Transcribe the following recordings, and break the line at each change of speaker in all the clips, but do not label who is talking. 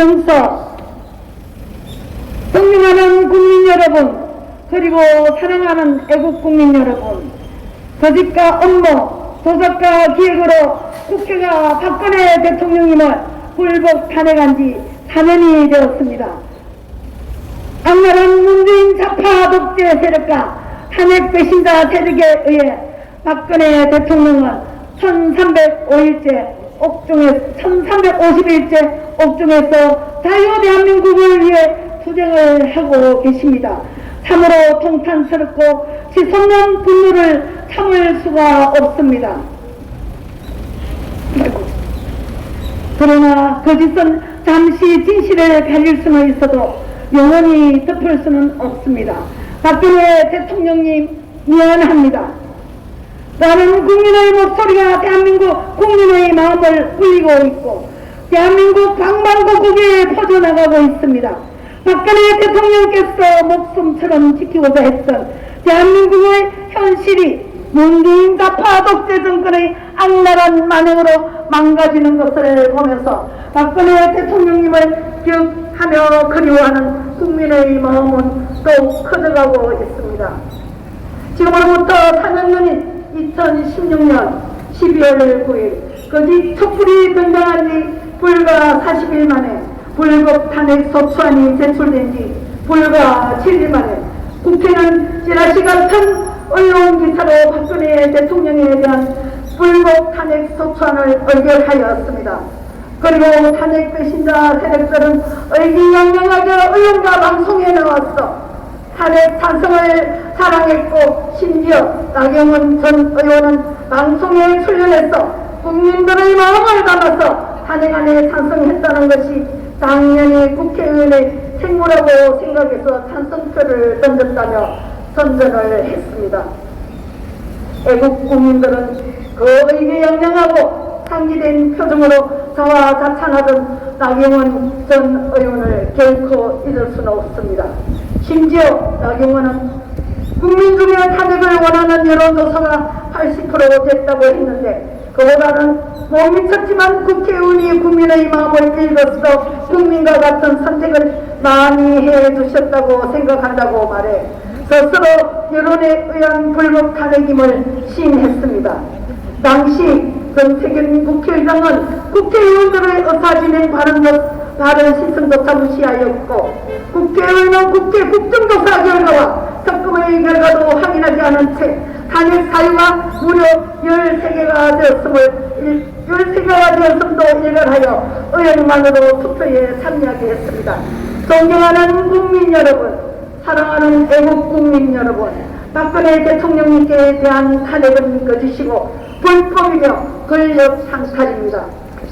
김영서, 존경하는 국민 여러분, 그리고 사랑하는 애국 국민 여러분, 조직과 업무, 도덕과 기획으로 국회가 박근혜 대통령님을 불법 탄핵한 지 4년이 되었습니다. 악랄한 문재인 좌파 독재 세력과 탄핵 배신자 세력에 의해 박근혜 대통령은 1350일째 옥중에서 자유 대한민국을 위해 투쟁을 하고 계십니다. 참으로 통탄스럽고 치솟는 분노를 참을 수가 없습니다. 그러나 거짓은 잠시 진실을 가릴 수는 있어도 영원히 덮을 수는 없습니다. 박근혜 대통령님, 미안합니다. 나는 국민의 목소리가 대한민국 국민의 마음을 울리고 있고 대한민국 방방곡곡에 퍼져나가고 있습니다. 박근혜 대통령께서 목숨처럼 지키고자 했던 대한민국의 현실이 문재인 좌파 독재 정권의 악랄한 만행으로 망가지는 것을 보면서 박근혜 대통령님을 기억하며 그리워하는 국민의 마음은 더욱 커져가고 있습니다. 지금으로부터 4년 전인 2016년 12월 9일 거짓 촛불이 등장한 지 불과 40일 만에 불법 탄핵 소추안이 제출된 지 불과 7일 만에 국회는 찌라시 같은 언론 기사로 박근혜 대통령에 대한 불법 탄핵 소추안을 의결하였습니다. 그리고 탄핵 배신자 세력들은 의기양양하게 언론과 방송에 나왔어 탄핵 찬성을 사랑했고 심지어 나경원 전 의원은 방송에 출연해서 국민들의 마음을 담아서 탄핵안에 찬성했다는 것이 당연히 국회의원의 책무라고 생각해서 찬성표를 던졌다며 선전을 했습니다. 애국 국민들은 그 의기양양하고 상기된 표정으로 자화자찬하던 나경원 전 의원을 결코 잊을 수는 없습니다. 심지어 나경원은 국민 중에 탄핵을 원하는 여론조사가 80% 됐다고 했는데 그보다는 못 미쳤지만 국회의원이 국민의 마음을 읽어서 국민과 같은 선택을 많이 해주셨다고 생각한다고 말해 스스로 여론에 의한 불법 탄핵임을 시인했습니다. 당시 정세균 국회의장은 국회의원들의 의사진행 바른 신청조차 무시하였고 국회의원은 국회 국정조사 결과와 특검의 결과도 확인하지 않은 채 탄핵 사유가 무려 13개가 되었음도 일관하여 의원만으로 투표에 참여하게 했습니다. 존경하는 국민 여러분, 사랑하는 애국 국민 여러분, 박근혜 대통령님께 대한 탄핵은 거짓이고 불법이며 권력 상탈입니다.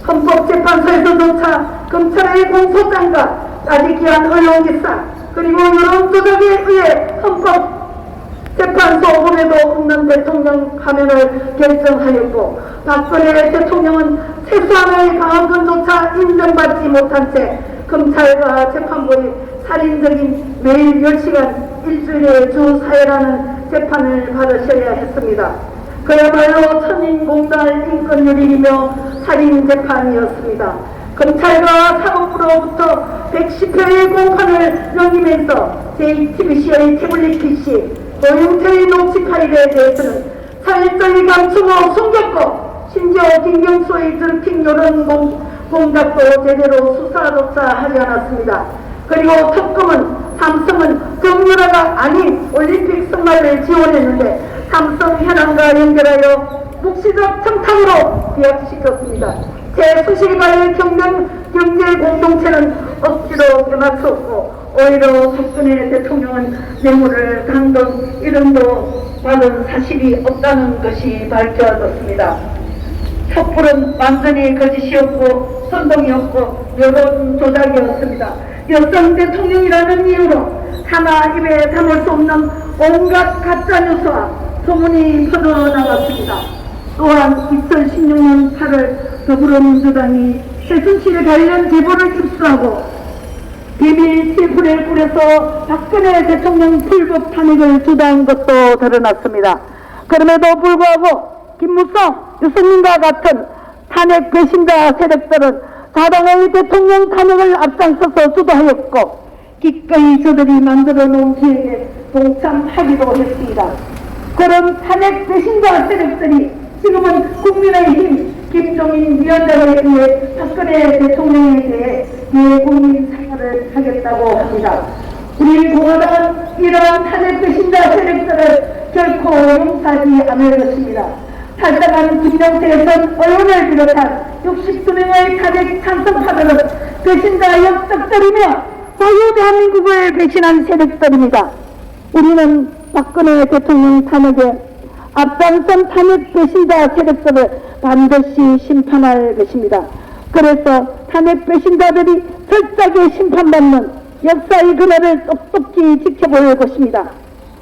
헌법재판소에서조차 검찰의 공소장과 따지기한 언론기사 그리고 여론조작에 의해 헌법재판소 법에도 없는 대통령 파면을 결정하였고 박근혜 대통령은 최소한의 강화권조차 인정받지 못한 채 검찰과 재판부의 살인적인 매일 10시간 일주일에 주 4회라는 재판을 받으셔야 했습니다. 그야말로 천인공달 인권유린이며 살인재판이었습니다. 검찰과 사법부로부터 110회의 공판을 넘기면서 JTBC의 태블릿 PC, 노영태의 녹취 파일에 대해서는 철저히 감추고 숨겼고 심지어 김경수의 드루킹 여론 공작도 제대로 수사조차 하지 않았습니다. 그리고 특검은 삼성은 정유라가 아닌 올림픽 승마를 지원했는데 삼성 현황과 연결하여 묵시적 청탁으로 비약시켰습니다. 제 수십가의 경제 공동체는 억지로 빼맞췄고 오히려 박근혜 대통령은 뇌물을 강도 이름도 받은 사실이 없다는 것이 밝혀졌습니다. 촛불은 완전히 거짓이었고 선동이었고 여론 조작이었습니다. 여성 대통령이라는 이유로 하나 입에 담을 수 없는 온갖 가짜뉴스와 소문이 퍼져나갔습니다. 또한 2016년 8월 더불어민주당이 최순실 관련 제보를 입수하고 비밀 TF를 꾸려서 박근혜 대통령 불법 탄핵을 주도한 것도 드러났습니다. 그럼에도 불구하고 김무성, 유승민과 같은 탄핵 배신자 세력들은 사당의 대통령 탄핵을 앞장서서 주도하였고 기꺼이 저들이 만들어 놓은 계획에 동참하기도 했습니다. 그런 탄핵 배신자 세력들이 지금은 국민의힘 김종인 위원장에 의해 박근혜 대통령에 대해 대국민 사과를 하겠다고 합니다. 우리 공화당은 이러한 탄핵 배신자 세력들을 결코 용서하지 않을 것입니다. 탈당한 김영태 전 의원을 비롯한 62명의 탄핵 찬성파들은 배신자 역적들이며 자유대한민국을 배신한 세력들입니다. 우리는 박근혜 대통령 탄핵에 앞장선 탄핵 배신자 세력들을 반드시 심판할 것입니다. 그래서 탄핵 배신자들이 철저하게 심판받는 역사의 그날을 똑똑히 지켜볼 것입니다.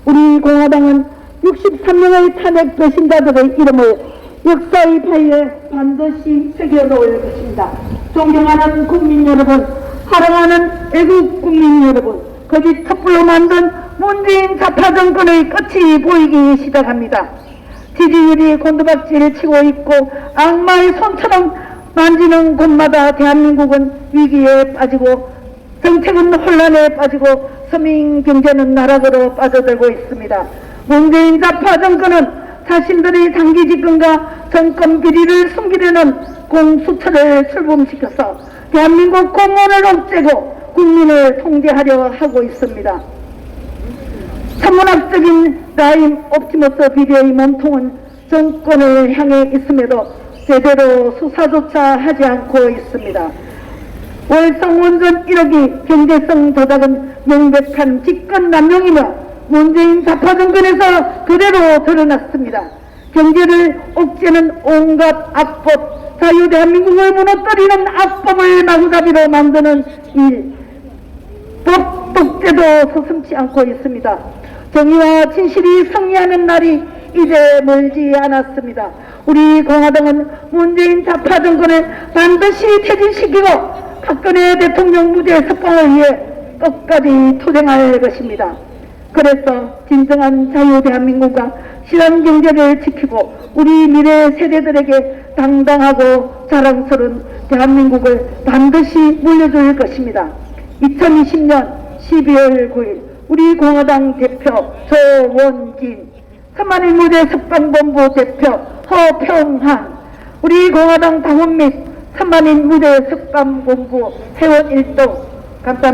우리 공화당은 63명의 탄핵 배신자들의 이름을 역사의 파일에 반드시 새겨놓을 것입니다. 존경하는 국민 여러분, 사랑하는 애국 국민 여러분, 거짓 촛불로 만든 문재인 좌파 정권의 끝이 보이기 시작합니다. 지지율이 곤두박질 치고 있고 악마의 손처럼 만지는 곳마다 대한민국은 위기에 빠지고 정책은 혼란에 빠지고 서민 경제는 나락으로 빠져들고 있습니다. 문재인 좌파 정권은 자신들의 장기 집권과 정권 비리를 숨기려는 공수처를 출범시켜서 대한민국 공무원을 없애고 국민을 통제하려 하고 있습니다. 천문학적인 라임 옵티머스 비리의 몸통은 정권을 향해 있음에도 제대로 수사조차 하지 않고 있습니다. 월성원전 1억이 경제성 조작은 명백한 직권남용이며 문재인 좌파 정권에서 그대로 드러났습니다. 경제를 억제는 온갖 악법, 자유대한민국을 무너뜨리는 악법을 마구잡이로 만드는 일, 법 독재도 서슴지 않고 있습니다. 정의와 진실이 승리하는 날이 이제 멀지 않았습니다. 우리 공화당은 문재인 좌파 정권을 반드시 퇴진시키고 박근혜 대통령 무죄 석방을 위해 끝까지 투쟁할 것입니다. 그래서 진정한 자유대한민국과 실환경제를 지키고 우리 미래 세대들에게 당당하고 자랑스러운 대한민국을 반드시 물려줄 것입니다. 2020년 12월 9일 우리 공화당 대표 조원진, 천만인 무죄 석방본부 대표 허평한, 우리 공화당 당원 및 천만인 무죄 석방본부 회원 일동 감사합니다.